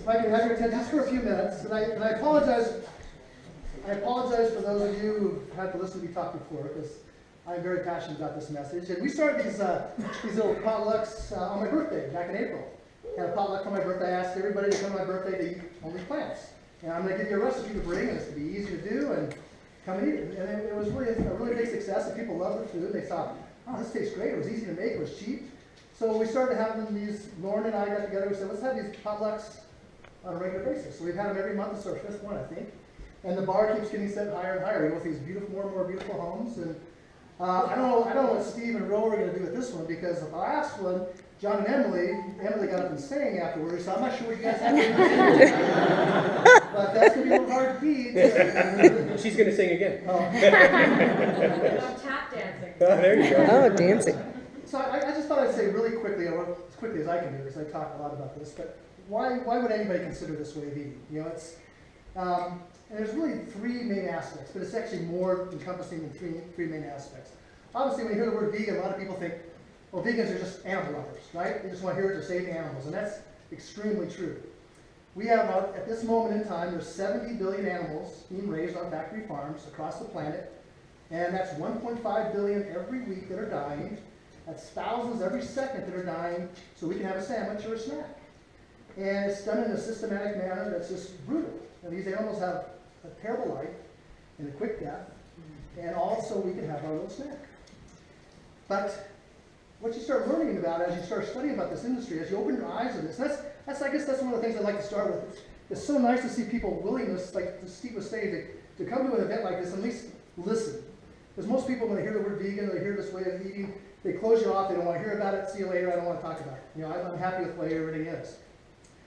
if I can have your attention just for a few minutes, and I apologize. I apologize for those of you who had to listen to me talk before, because I'm very passionate about this message. And we started these little potlucks on my birthday back in April. Had a potluck for my birthday. I asked everybody to come to my birthday to eat only plants. And I'm going to give you a recipe to bring, and it's going to be easy to do, and come and eat it. And it was really a really big success, and people loved the food. They thought, oh, this tastes great. It was easy to make. It was cheap. So we started having these. Lauren and I got together. We said, let's have these potlucks on a regular basis. So we've had them every month. This is our 5th one, I think. And the bar keeps getting set higher and higher. We go with these beautiful, more and more beautiful homes. And I don't know what Steve and Ro are going to do with this one, because the last one, John and Emily got up and sang afterwards, so I'm not sure what you guys have to do. But that's going to be a little hard to beat. She's going to sing again. Oh. Tap dancing. Oh, there you go. Oh, dancing. So I just thought I'd say really quickly, or as quickly as I can do, because I talk a lot about this, but why would anybody consider this way of eating? You know, it's, and there's really 3 main aspects, but it's actually more encompassing than three main aspects. Obviously, when you hear the word vegan, a lot of people think, well, vegans are just animal lovers, right? They just want to hear it to save animals, and that's extremely true. We have, at this moment in time, there's 70 billion animals being raised on factory farms across the planet, and that's 1.5 billion every week that are dying. That's thousands every second that are dying, so we can have a sandwich or a snack. And it's done in a systematic manner that's just brutal. And these animals have a terrible life and a quick death, and also we can have our little snack. But what you start learning about as you start studying about this industry, as you open your eyes to this, I guess that's one of the things I'd like to start with. It's so nice to see people willingness, like Steve was saying, to come to an event like this and at least listen. Because most people, when they hear the word vegan, or they hear this way of eating, they close you off, they don't want to hear about it, see you later, I don't want to talk about it. You know, I'm happy with the way everything is.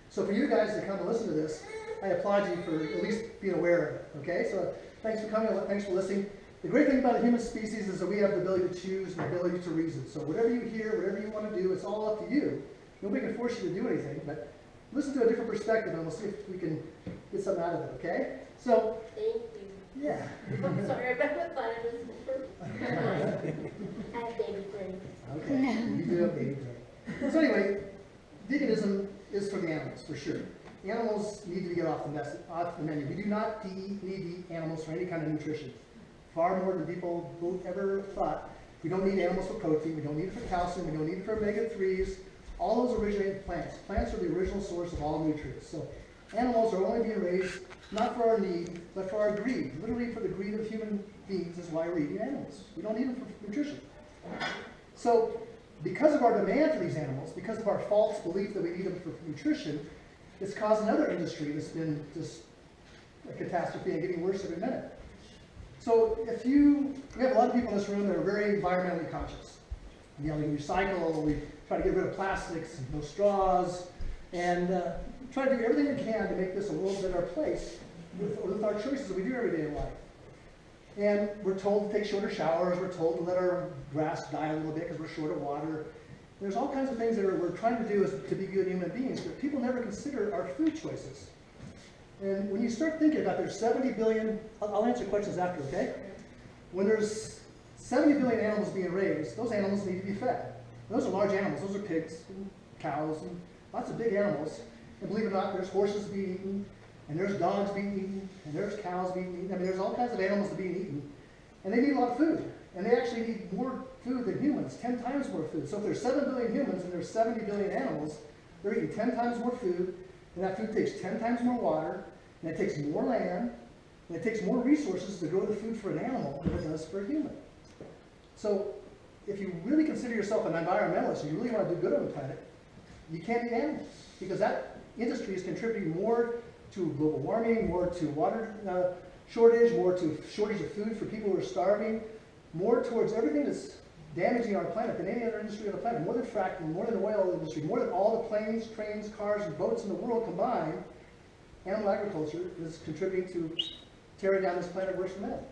So for you guys to come to listen to this, I applaud you for at least being aware of it, okay? So thanks for coming, thanks for listening. The great thing about the human species is that we have the ability to choose and the ability to reason. So whatever you hear, whatever you want to do, it's all up to you. Nobody can force you to do anything, but listen to a different perspective and we'll see if we can get something out of it, okay? So, thank you. Yeah. I'm sorry about the fun of this. I have baby brain. Okay, you do have baby brain. So anyway, veganism is for the animals, for sure. The animals need to get off the menu. We do not need to eat animals for any kind of nutrition. Far more than people ever thought. We don't need animals for protein, we don't need it for calcium, we don't need it for omega-3s. All those originate in plants. Plants are the original source of all nutrients. So animals are only being raised not for our need, but for our greed. Literally for the greed of human beings is why we're eating animals. We don't need them for nutrition. So because of our demand for these animals, because of our false belief that we need them for nutrition, it's caused another industry that's been just a catastrophe and getting worse every minute. So we have a lot of people in this room that are very environmentally conscious. You know, we recycle, we try to get rid of plastics, no straws, and try to do everything we can to make this a world better place with our choices that we do every day in life. And we're told to take shorter showers, we're told to let our grass die a little bit because we're short of water. There's all kinds of things that we're trying to do to be good human beings, but people never consider our food choices. And when you start thinking about there's 70 billion, I'll answer questions after, okay? When there's 70 billion animals being raised, those animals need to be fed. Those are large animals. Those are pigs and cows and lots of big animals. And believe it or not, there's horses being eaten, and there's dogs being eaten, and there's cows being eaten. I mean, there's all kinds of animals that are being eaten. And they need a lot of food. And they actually need more food than humans, 10 times more food. So if there's 7 billion humans and there's 70 billion animals, they're eating 10 times more food, and that food takes 10 times more water, and it takes more land, and it takes more resources to grow the food for an animal than it does for a human. So if you really consider yourself an environmentalist and you really want to do good on the planet, you can't eat animals, because that industry is contributing more to global warming, more to water shortage, more to shortage of food for people who are starving, more towards everything that's damaging our planet than any other industry on the planet, more than fracking, more than the oil industry, more than all the planes, trains, cars, and boats in the world combined. Animal agriculture is contributing to tearing down this planet worse than that.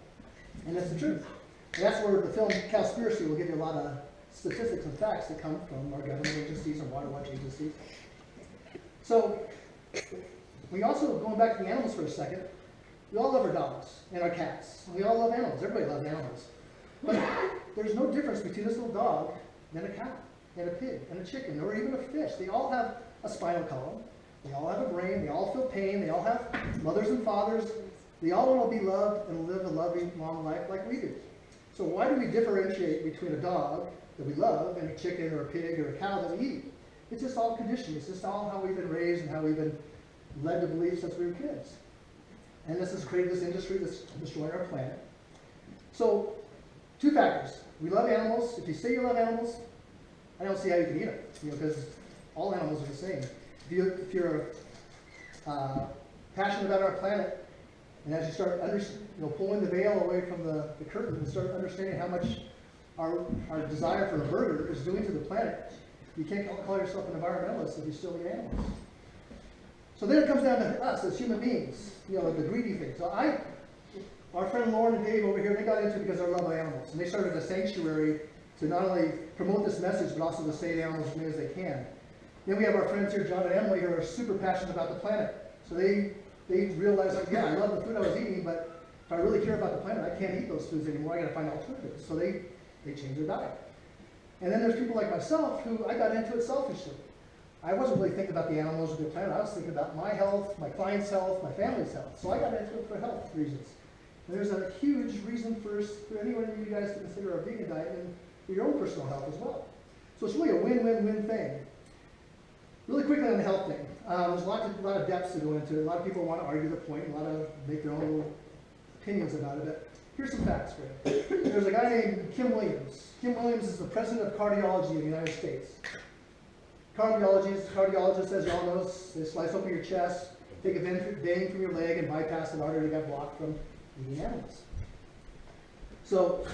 And that's the truth. And that's where the film Cowspiracy will give you a lot of statistics and facts that come from our government agencies and water watch agencies. So we also, going back to the animals for a second, we all love our dogs and our cats. And we all love animals. Everybody loves animals. But there's no difference between this little dog and a cow and a pig and a chicken or even a fish. They all have a spinal column. They all have a brain, they all feel pain, they all have mothers and fathers. They all want to be loved and live a loving, long life like we do. So why do we differentiate between a dog that we love and a chicken or a pig or a cow that we eat? It's just all conditioning. It's just all how we've been raised and how we've been led to believe since we were kids. And this has created this industry that's destroying our planet. So, two factors. We love animals. If you say you love animals, I don't see how you can eat them, because all animals are the same. If you're passionate about our planet, and as you start pulling the veil away from the curtain and start understanding how much our desire for a burger is doing to the planet, you can't call yourself an environmentalist if you still eat animals. So then it comes down to us as human beings, the greedy thing. So our friend Lauren and Dave over here, they got into it because of their love of animals. And they started a sanctuary to not only promote this message, but also to save animals as many as they can. Then we have our friends here, John and Emily, who are super passionate about the planet. So they realized, like, yeah, I love the food I was eating, but if I really care about the planet, I can't eat those foods anymore. I got to find alternatives. So they changed their diet. And then there's people like myself who I got into it selfishly. I wasn't really thinking about the animals or the planet. I was thinking about my health, my client's health, my family's health. So I got into it for health reasons. And there's a huge reason for anyone of you guys to consider a vegan diet and for your own personal health as well. So it's really a win-win-win thing. Really quickly on the health thing. There's a lot of depths to go into it. A lot of people want to argue the point, a lot of make their own little opinions about it. But here's some facts for you. There's a guy named Kim Williams. Kim Williams is the president of cardiology in the United States. Cardiologist, as you all know, they slice open your chest, take a vein from your leg, and bypass an artery that got blocked from eating animals. So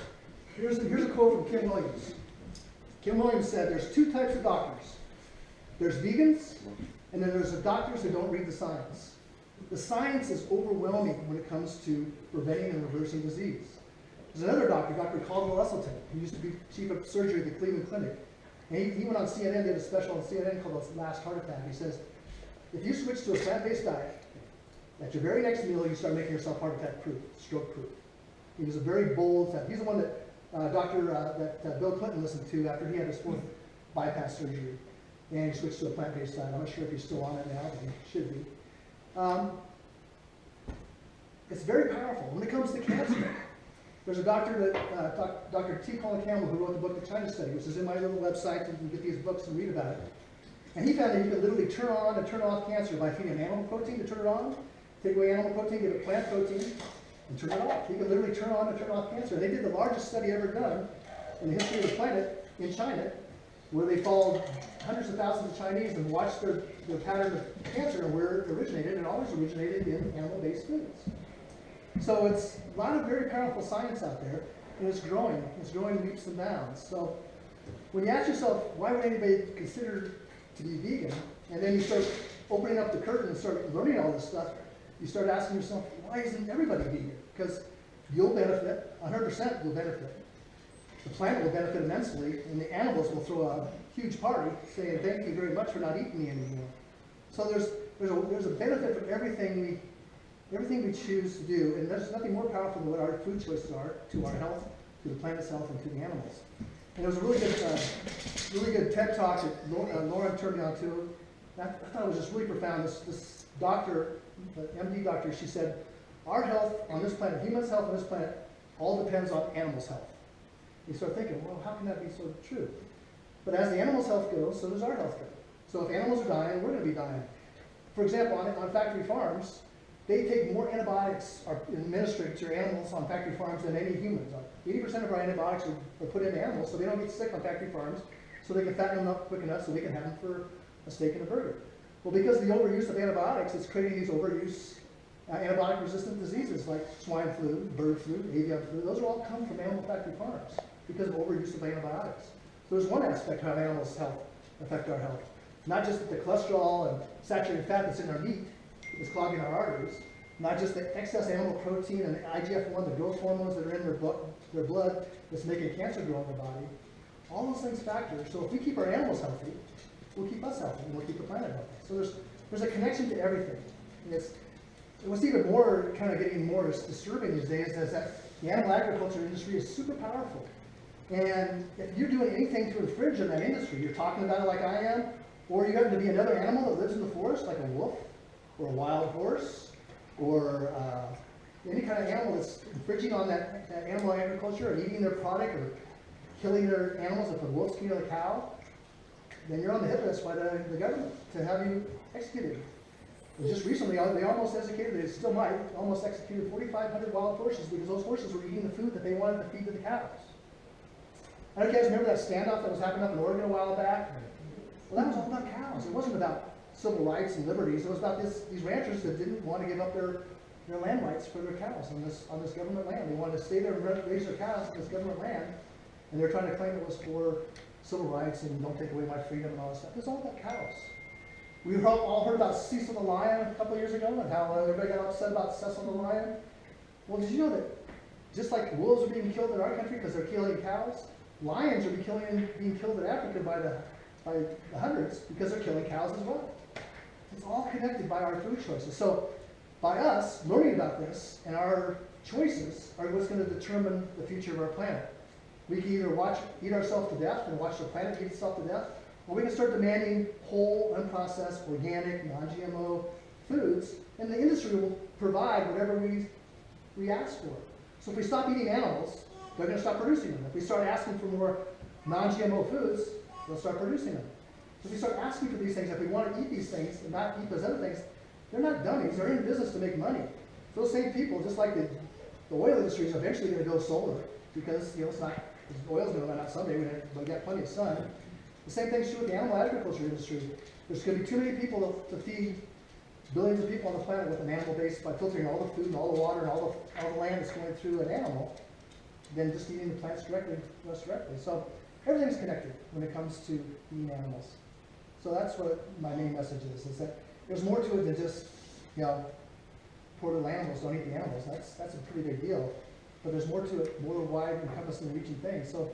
here's a quote from Kim Williams. Kim Williams said, "There's two types of doctors. There's vegans, and then there's the doctors who don't read the science. The science is overwhelming when it comes to preventing and reversing disease." There's another doctor, Dr. Caldwell Esselstyn, who used to be chief of surgery at the Cleveland Clinic. And he went on CNN, did a special on CNN called The Last Heart Attack. He says, if you switch to a plant-based diet, at your very next meal, you start making yourself heart attack proof, stroke proof. He was a very bold step. He's the one that Bill Clinton listened to after he had his fourth bypass surgery. And he switched to a plant-based diet. I'm not sure if he's still on it now, but he should be. It's very powerful. When it comes to cancer, there's a doctor, Dr. T. Colin Campbell, who wrote the book, The China Study, which is in my little website. You can get these books and read about it. And he found that you could literally turn on and turn off cancer by feeding an animal protein to turn it on, take away animal protein, give it plant protein, and turn it off. You can literally turn on and turn off cancer. They did the largest study ever done in the history of the planet in China, where they followed hundreds of thousands of Chinese and watched their pattern of cancer and where it originated, and always originated in animal-based foods. So it's a lot of very powerful science out there, and it's growing. It's growing leaps and bounds. So when you ask yourself, why would anybody consider to be vegan, and then you start opening up the curtain and start learning all this stuff, you start asking yourself, why isn't everybody vegan? Because you'll benefit, 100% you'll benefit. The planet will benefit immensely, and the animals will throw a huge party saying, thank you very much for not eating me anymore. So there's a benefit for everything we choose to do, and there's nothing more powerful than what our food choices are to our health, to the planet's health, and to the animals. And there was a really good TED talk that Lauren turned me on to. I thought it was just really profound. This doctor, the MD doctor, she said, our health on this planet, humans' health on this planet, all depends on animals' health. You start thinking, well, how can that be so true? But as the animals' health goes, so does our health go. So if animals are dying, we're going to be dying. For example, on factory farms, they take more antibiotics are administered to animals on factory farms than any humans. 80% of our antibiotics are put into animals so they don't get sick on factory farms, so they can fatten them up quick enough so we can have them for a steak and a burger. Well, because of the overuse of antibiotics, it's creating these overuse antibiotic-resistant diseases like swine flu, bird flu, avian flu. Those all come from animal factory farms because of overuse of antibiotics. So there's one aspect of how animals' health affect our health. Not just the cholesterol and saturated fat that's in our meat is clogging our arteries, not just the excess animal protein and the IGF-1, the growth hormones that are in their blood that's making cancer grow in their body. All those things factor. So if we keep our animals healthy, we'll keep us healthy, and we'll keep the planet healthy. So there's a connection to everything. And what's even more kind of getting more disturbing these days is that the animal agriculture industry is super powerful. And if you're doing anything to infringe on that industry, you're talking about it like I am, or you happen to be another animal that lives in the forest, like a wolf, or a wild horse, or any kind of animal that's infringing on that animal agriculture, or eating their product, or killing their animals, if a wolf's killing a cow, then you're on the hit list by the government to have you executed. And just recently, they almost executed, they still might, almost executed 4,500 wild horses because those horses were eating the food that they wanted to feed to the cows. I don't know if you guys remember that standoff that was happening up in Oregon a while back? Well, that was all about cows. It wasn't about civil rights and liberties. It was about these ranchers that didn't want to give up their land rights for their cows on this government land. They wanted to stay there and raise their cows on this government land, and they're trying to claim it was for civil rights and don't take away my freedom and all that stuff. It was all about cows. We all heard about Cecil the lion a couple of years ago and how everybody got upset about Cecil the lion. Well, did you know that just like wolves are being killed in our country because they're killing cows, lions are being killed in Africa by the hundreds because they're killing cows as well. It's all connected by our food choices. So by us learning about this and our choices are what's going to determine the future of our planet. We can either eat ourselves to death and watch the planet eat itself to death, or we can start demanding whole, unprocessed, organic, non-GMO foods, and the industry will provide whatever we ask for. So if we stop eating animals, they're going to stop producing them. If we start asking for more non-GMO foods, they'll start producing them. So if we start asking for these things, if we want to eat these things and not eat those other things, they're not dummies. They're in business to make money. Those same people, just like the oil industry is eventually going to go solar because it's not, the oil's going to run out someday. We've got plenty of sun. The same thing's true with the animal agriculture industry. There's going to be too many people to feed billions of people on the planet with an animal base by filtering all the food and all the water and all the land that's going through an animal than just eating the plants less directly. So everything's connected when it comes to eating animals. So that's what my main message is that there's more to it than just, poor little animals, don't eat the animals. That's a pretty big deal. But there's more to it, more wide, encompassing, reaching things. So